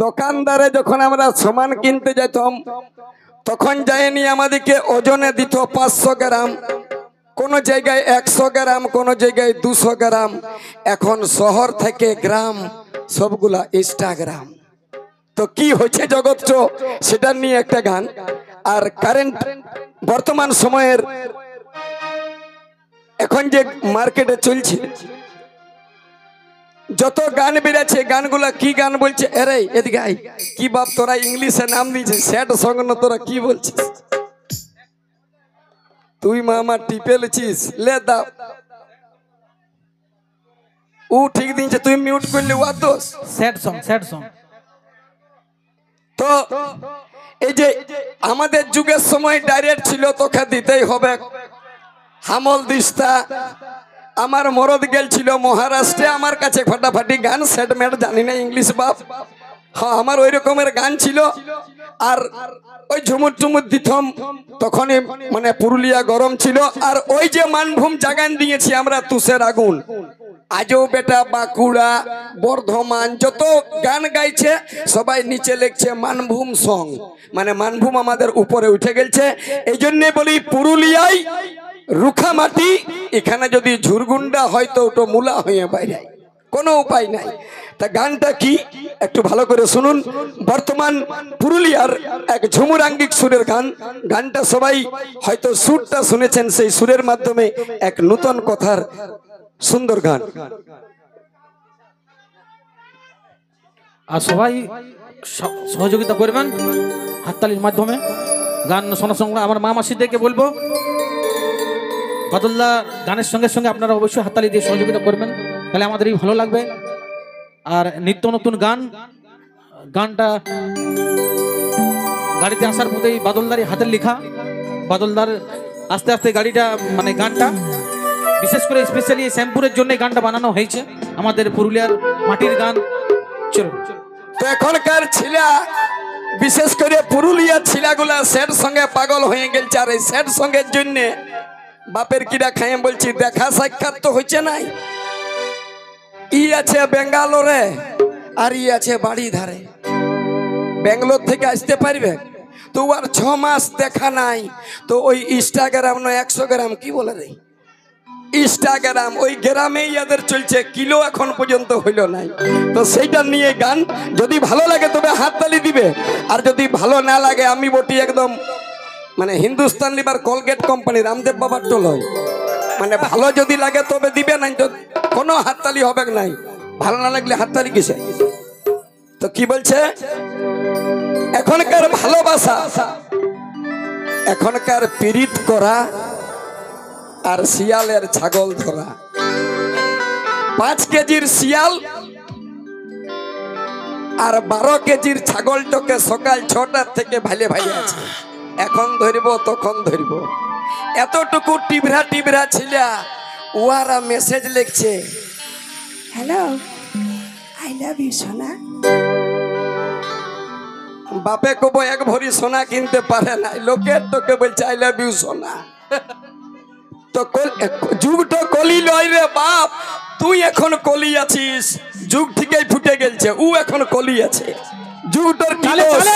দোকানদারে যখন আমরা সামান কিনতে যেতাম তখন যায়নি আমাদেরকে ওজনে দিত 500 গ্রাম, কোন জায়গায় 100 গ্রাম, কোন জায়গায় 200 গ্রাম। এখন শহর থেকে গ্রাম সবগুলা ইনস্টাগ্রাম। তো কি হচ্ছে জগৎ সেটা নিয়ে একটা গান। আর কারেন্ট বর্তমান সময়ের এখন যে মার্কেটে চলছে যত গান বেরিয়েছে গানগুলা কি গান বলছে, এরে এদিকে আই, কি বাপ তোরা ইংলিশে নাম দিয়েছে স্যাড সং না, তোরা কি বলছিস? তুই মামা টিপেলছিস লে দাও, ও ঠিক দিনছে তুই মিউট করলি, ও দোষ স্যাড সং, স্যাড সং। তো এই যে আমাদের যুগের সময় ডাইরেক্ট ছিল, তোকে দিতেই হবে হামল দিস্তা। আমার মরদ গেছিল মহারাষ্ট্রে, আমার কাছে ফাটাফাটি গান সেটমেট জানি না ইংলিশ বাপ। হ্যাঁ, আমার ওই রকমের গান ছিল। আর ওই ঝুমুর টুমুর দিতাম তখনই, মানে পুরুলিয়া গরম ছিল। আর ওই যে মানভূম জাগান দিয়েছি আমরা তুষের আগুন, আজও বেটা বাঁকুড়া বর্ধমান যত গান গাইছে সবাই নিচে লিখছে মানভূম সং, মানে মানভূম আমাদের উপরে উঠে গেছে। এই জন্য বলি পুরুলিয়ায় রুখা মাটি, এখানে যদি ঝুরগুন্ডা হয় তো ওটা মূলা হয়ে বাইরে, কোনো উপায় নাই। তা গানটা কি একটু ভালো করে শুনুন। বর্তমান পুরুলিয়ার এক ঝুমুরাঙ্গিক সুরের গান। গানটা সবাই হয়তো সুরটা শুনেছেন, সেই সুরের মাধ্যমে এক নতুন কথার সুন্দর গান। আর সবাই সহযোগিতা করবেন হাততালির মাধ্যমে গান শোনার সঙ্গে। আমার মা মাসিদেরকে বলবো বাদলদা গানের সঙ্গে সঙ্গে আপনারা অবশ্যই হাততালি দিয়ে সহযোগিতা করবেন, তাহলে আমাদেরই ভালো লাগবে। আর নিত্য নতুন গান, গানটা গাড়িতে আসার পথেই বাদলদারই হাতের লেখা। বাদলদার আস্তে আস্তে গাড়িটা, মানে গানটা বিশেষ করে স্পেশালি শ্যামপুরের জন্য গানটা বানানো হয়েছে, আমাদের পুরুলিয়ার মাটির গান। চলো, তো এখনকার ছিলা, বিশেষ করে পুরুলিয়ার ছিলাগুলা স্যাড সঙ্গে পাগল হয়ে গেছে। আর এই স্যাড সঙ্গের জন্য বাপের কিরা খাইয়ে বলছি, দেখা সাক্ষাৎ তো হচ্ছে নাই। ই আছে বেঙ্গালোরে আর ই আছে বাড়ি ধারে, ব্যাঙ্গালোর থেকে আসতে পারবে তো আর 6 মাস দেখা নাই। তো ওই ইনস্টাগ্রাম নয় 100 গ্রাম কি বলে রে ইনস্টাগ্রাম, ওই গ্রামেই ইয়াদের চলছে, কিলো এখন পর্যন্ত হইল নাই। তো সেইটা নিয়ে গান, যদি ভালো লাগে তবে হাততালি দিবে, আর যদি ভালো না লাগে আমি বটি একদম, মানে Hindustan liver Colgate company Ramdev বাবার টোল হয়, মানে ভালো যদি লাগে তবে দিবে, নাই তো কোনো হাততালি হবে নাই। ভালো না লাগলে হাততালি কিসে? তো কি বলছে, এখনকার ভালোবাসা, এখনকার পীড়িত করা আর শিয়ালের ছাগল ধরা। 5 কেজির শিয়াল আর 12 কেজির ছাগলটাকে সকাল 6টার থেকে ভালে ভালে আছে, এখন ধরব তখন ধরব। এতটুকু টিবরা টিবরা ছিলা, ওরা মেসেজ লিখছে, হ্যালো আই লাভ ইউ সোনা। বাপে কব এক ভরি সোনা কিনতে পারে না, লোকের তোকে বলছে আই লাভ ইউ সোনা। তো যুগটা কলি লয় রে বাপ, তুই এখন কলি আছিস, যুগ ঠিকই ফুটে গেছে, ও এখন কলি আছে, যুগটার কি দোষ?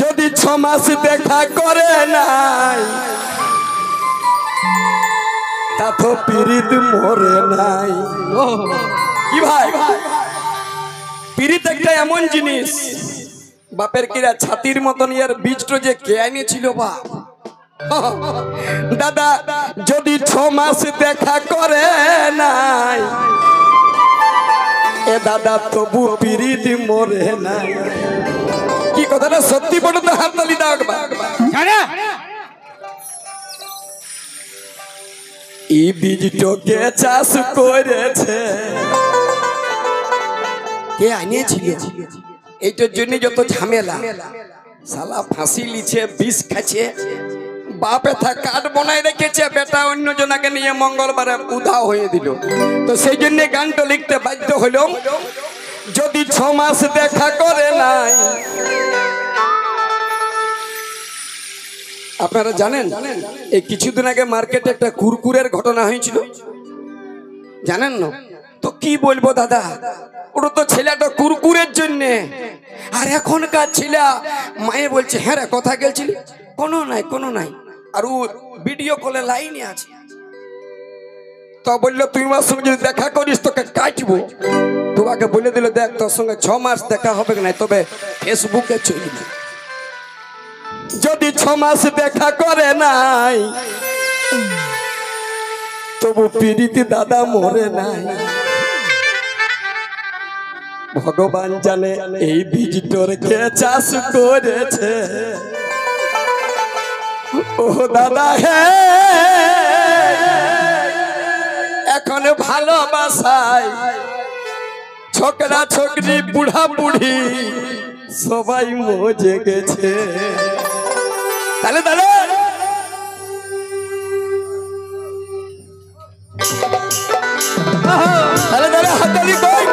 যদি 6 মাস দেখা করে নাই তা তো পীড়িত মরে নাই। কি ভাই, পীড়িত একটা এমন জিনিস, বাপের কিরা ছাতির মতন ইয়ার বীজটা যে কে আনিয়েছিল বাপ। দাদা যদি 6 মাস দেখা করে নাই এ দাদা তবু পীড়িত মরে নাই। কি কথাটা সত্যি বলো তো, হাততালি দাও একবার। এই বীজটাকে চাষ করেছে কে আনিয়েছিল? এইটার জন্য যত ঝামেলা, শালা ফাঁসি লিছে, বিষ খাচ্ছে, বাপে থা কাঠ বনায় রেখেছে, বেটা অন্য জনাকে নিয়ে মঙ্গলবারে উধাও হয়ে দিল। তো সেই জন্য গানটা লিখতে বাধ্য হইল, যদি 6 মাস দেখা করে নাই। আপনারা জানেন এই কিছুদিন আগে মার্কেটে একটা কুরকুরের ঘটনা হয়েছিল। জানেন না তো কি বলবো দাদা, ওটা তো ছেলেটা কুরকুরের জন্য। আর এখনকার ছেলে মায়ে বলছে হ্যাঁ রে কথা গেলছিলি, কোনো নাই কোনো নাই, আর ও ভিডিও কলে লাইনে আছে। তো বললো তুই আমার সঙ্গে যদি দেখা করিস তোকে কাটবো। তোমাকে বলে দিল দেখ তোর সঙ্গে 6 মাস দেখা হবে না, তবে ফেসবুকে চলবে। যদি 6 মাস দেখা করে নাই তবু পীড়িতি দাদা মরে নাই। ভগবান জানে এই ভিজিটর কে চাষ করেছে। ও দাদা হে, এখন ভালোবাসায় ছোকরা ছোকরি বুড়া বুড়ি সবাই মজে গেছে। তাহলে তাহলে তাহলে তাহলে হাতালি কই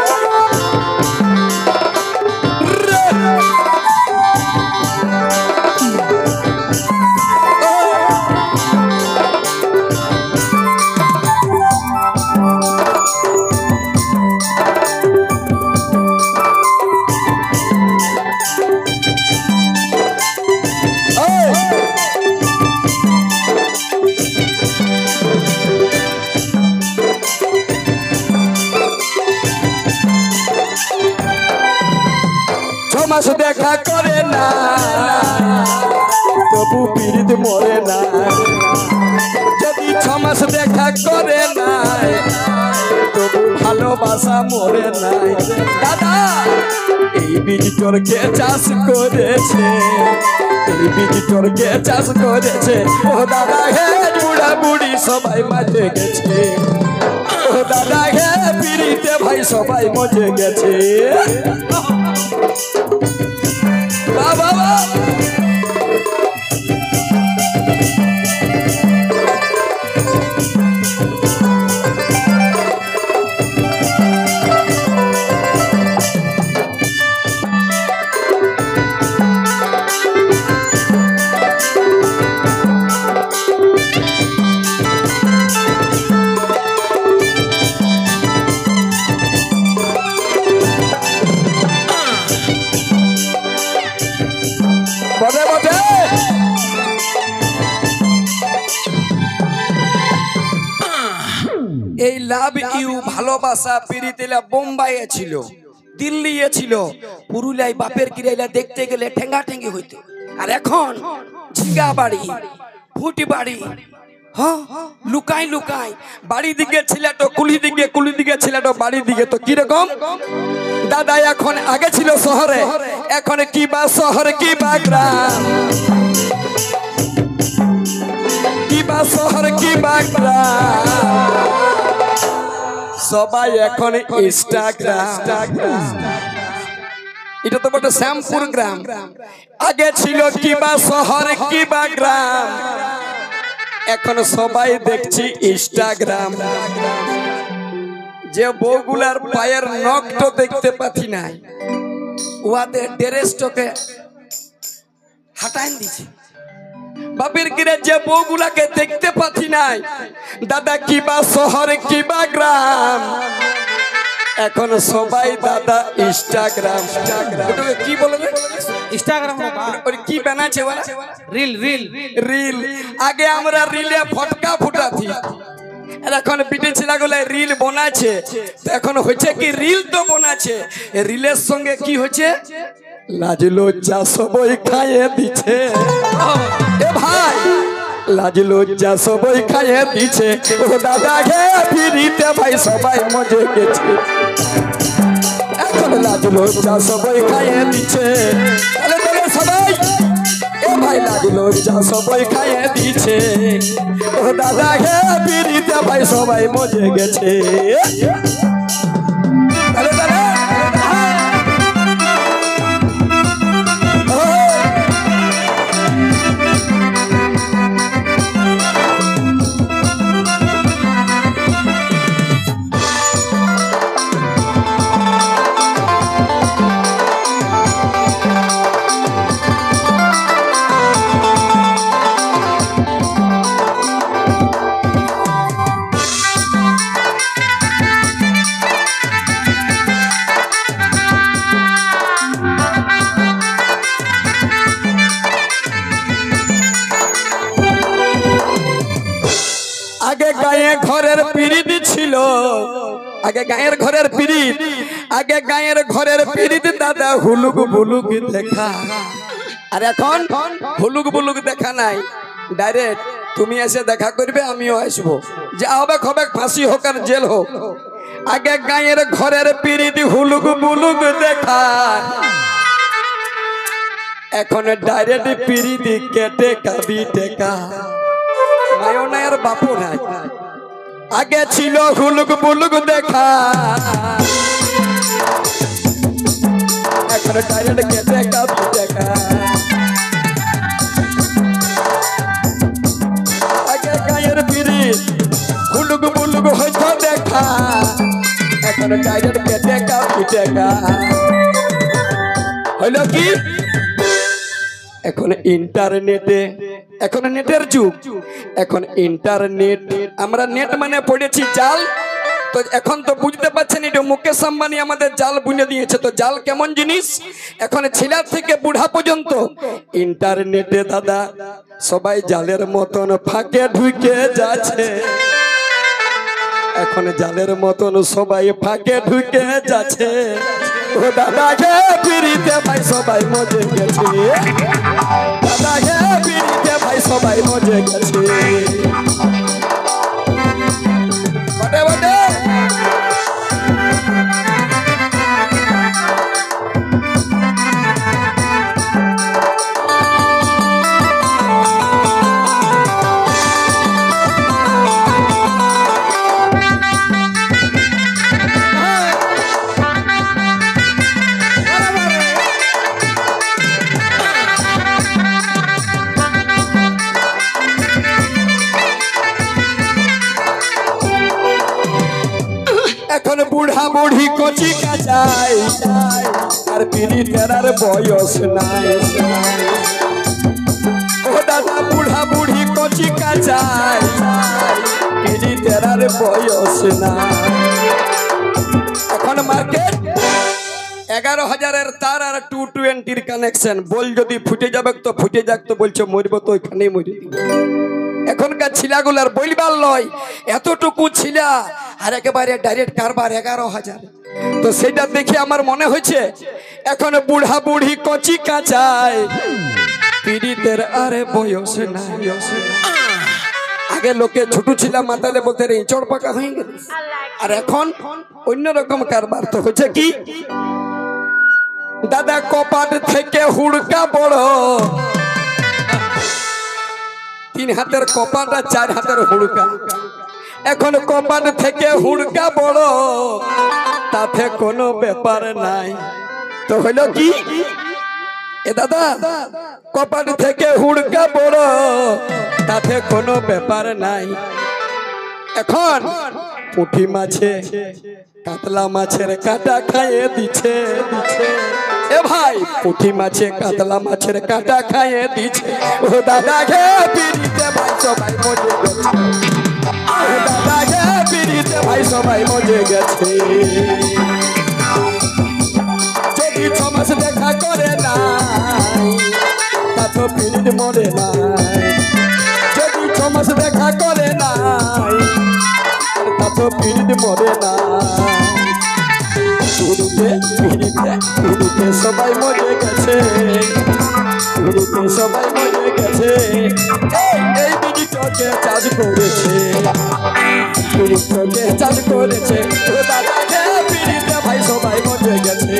মাস দেখা করে না তবু পীড়িত মরে না। যদি 6 মাস দেখা করে না তবু ভালোবাসা মরে নাই। দাদা এই ভিজিটরকে চাষ করেছে, এই ভিজিটরকে চাষ করেছে। ও দাদা হে, বুড়া বুড়ি সবাই মাঝে গেছে। ও দাদা হে, পীড়িতে ভাই সবাই মজে গেছে। বাবা বটে বটে এই লাভ ইউ ভালোবাসা পিরিতেলা বোম্বাইয়ে ছিল, দিল্লিয়ে ছিল, পুরুলিয়ায় বাপের কিরাইলা দেখতে গেলে ঠেঙ্গা ঠেঙ্গি হইতো। আর এখন ঝিঙ্গা বাড়ি ফুটি বাড়ি, হ্যাঁ লুকাই লুকাই বাড়ি দিকে ছেলেটো কুলি দিকে, কুলি দিকে ছেলেটো বাড়ি দিকে। তো কিরকম দাদা এখন আগে ছিল শহরে, এখন কি বা শহরে কি বা গ্রাম, কি বা শহর কি বা গ্রাম, সবাই এখন ইনস্টাগ্রাম। এটা তো বটে শ্যামপুর গ্রাম, আগে ছিল কি বা শহর কি বা গ্রাম, এখন সবাই দেখছি ইনস্টাগ্রাম। যে বউগুলার পায়ের নখটো দেখতে পাচ্ছি নাই, ওদের ড্রেসটাকে হাটাই দিছে। বাপের কিরে যে বউগুলাকে দেখতে পাচ্ছি নাই, দাদা কি বা শহর কি বা গ্রাম, এখন সবাই দাদা ইনস্টাগ্রাম। ওটাকে কি বলবে? ইনস্টাগ্রাম কি বানাচ্ছে ওরা? Reel reel reel. আগে আমরা রিলে ফটকা ফুটাছি, এখন পিঠে ছেলেগুলো রিল বানাচ্ছে। এখন হচ্ছে কি রিল তো বানাচ্ছে, রিলের সঙ্গে কি হচ্ছে লাজ লজ্জা সবই খাইয়ে দিচ্ছে। এ ভাই লাজ লজ্জা সবই খাইয়ে দিচ্ছে। ও দাদা হে, ফিরিতে ভাই সবাই মজে গেছে। এখন লাজ লজ্জা সবই খাইয়ে দিচ্ছে। তাহলে তাহলে সবাই এ ভাই লাজ লজ্জা সবাই খাইয়ে দিচ্ছে। ও দাদা হে, ফিরিতে ভাই সবাই মজে গেছে। তাহলে তাহলে গায়ে ঘরের পিরিত ছিল, আগে গায়ের ঘরের পিরিত, আগে গায়ের ঘরের পিরিত দাদা হুলুক বুলুক দেখা। আর এখন হুলুক বুলুক দেখা নাই, ডাইরেক্ট তুমি এসে দেখা করবে, আমিও আসবো, যা হবে হবে, ফাঁসি হোক আর জেল হোক। আগে গায়ের ঘরের পিরিত হুলুক বুলুক দেখা, এখন ডাইরেক্ট পিরিতি কেটে কাবি টেকা। মায়ও নাই আর বাপু নাই, আগে ছিল হুলুক বুলুক দেখা, এখন ডাইরেক্ট কেটে কাবি টেকা। আগে গায়ের পিরিত হুলুক বুলুক হইতো দেখা, এখন ডাইরেক্ট কেটে কাবি টেকা। হইল কি এখন ইন্টারনেটে, এখন নেটের যুগ, এখন ইন্টারনেট, আমরা নেট মানে পড়েছি জাল। তো এখন তো বুঝতে পারছেন এটা মুকেশ আম্বানি আমাদের জাল বুনে দিয়েছে। তো জাল কেমন জিনিস, এখন ছেলে থেকে বুড়া পর্যন্ত ইন্টারনেটে দাদা সবাই জালের মতন ফাঁকে ঢুকে যাচ্ছে, এখন জালের মতন সবাই ফাঁকে ঢুকে যাচ্ছে। ও দাদা গে পিরিতে ভাই সবাই মজে গেছে, দাদা গে পিরিতে ভাই সবাই মজে গেছে। বটে বটে এখন বুড়া বুড়ি কচি কাচাই, আর পিরিতের আর বয়স নাই। ও দাদা বুড়া বুড়ি কচি কাচাই, পিরিতের আর বয়স নাই। এখন মার্কেট 11,000-এর তার আর 220-র কানেকশন, বল যদি ফুটে যাবে তো ফুটে যাক, তো বলছে মরব তো ওইখানেই মরি। এখনকার ছিলাগুলার বলবার লয়, এতটুকু ছিলা আর একেবারে ডাইরেক্ট কারবার 11,000। তো সেটা দেখে আমার মনে হয়েছে এখন বুড়া বুড়ি কচি কাচায়, পিরিতের আরে বয়স নাই। আগে লোকে ছোট ছিলা মাতালে বলতে রে চড় পাকা হয়ে গেল, আর এখন অন্যরকম কারবার। তো হচ্ছে কি দাদা কপাট থেকে হুড়কা বড়, 3 হাতের কপাট আর 4 হাতের হুড়কা। এখন কপাট থেকে হুড়কা বড়, তাতে কোনো ব্যাপার নাই। তো হইল কি এ দাদা কপাট থেকে হুড়কা বড়, তাতে কোনো ব্যাপার নাই। এখন পুঁটি মাছে কাতলা মাছের কাঁটা খাইয়ে দিচ্ছে, এ ভাই পুঁটি মাছে কাতলা মাছের কাঁটা খাইয়ে দিচ্ছে। ও দাদা গে পিরিতে ভাই সবাই মজে গেছে, ও দাদা গে পিরিতে ভাই সবাই মজে গেছে। যদি 6 মাস দেখা করে নাই, তা তো পিরিত মরে নাই। যদি 6 মাস দেখা করে নাই, তা তো পিরিত মরে নাই। পিরিতে সবাই মজে গেছে, পিরিতে সবাই মজে গেছে। এই পিরিতকে চাষ করেছে, পিরিতকে চাষ করেছে। ও দাদা গে পিরিতে ভাই সবাই মজে গেছে,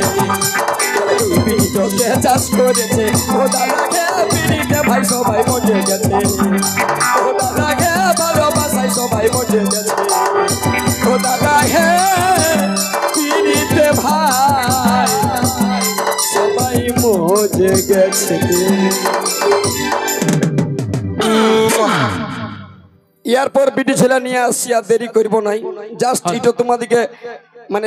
পিরিতকে চাষ করেছে। ও দাদা গে পিরিতে ভাই সবাই মজে গেছে, ও দাদা গে ভালোবাসায় সবাই মজে গেছে। ও দাদা হে পিরিতে ভাই সবাই মজে গেছে। ইয়ারপর বিটি ছেলে নিয়ে আসছি, আর দেরি করবো নাই। জাস্ট এটা তোমাদিকে মানে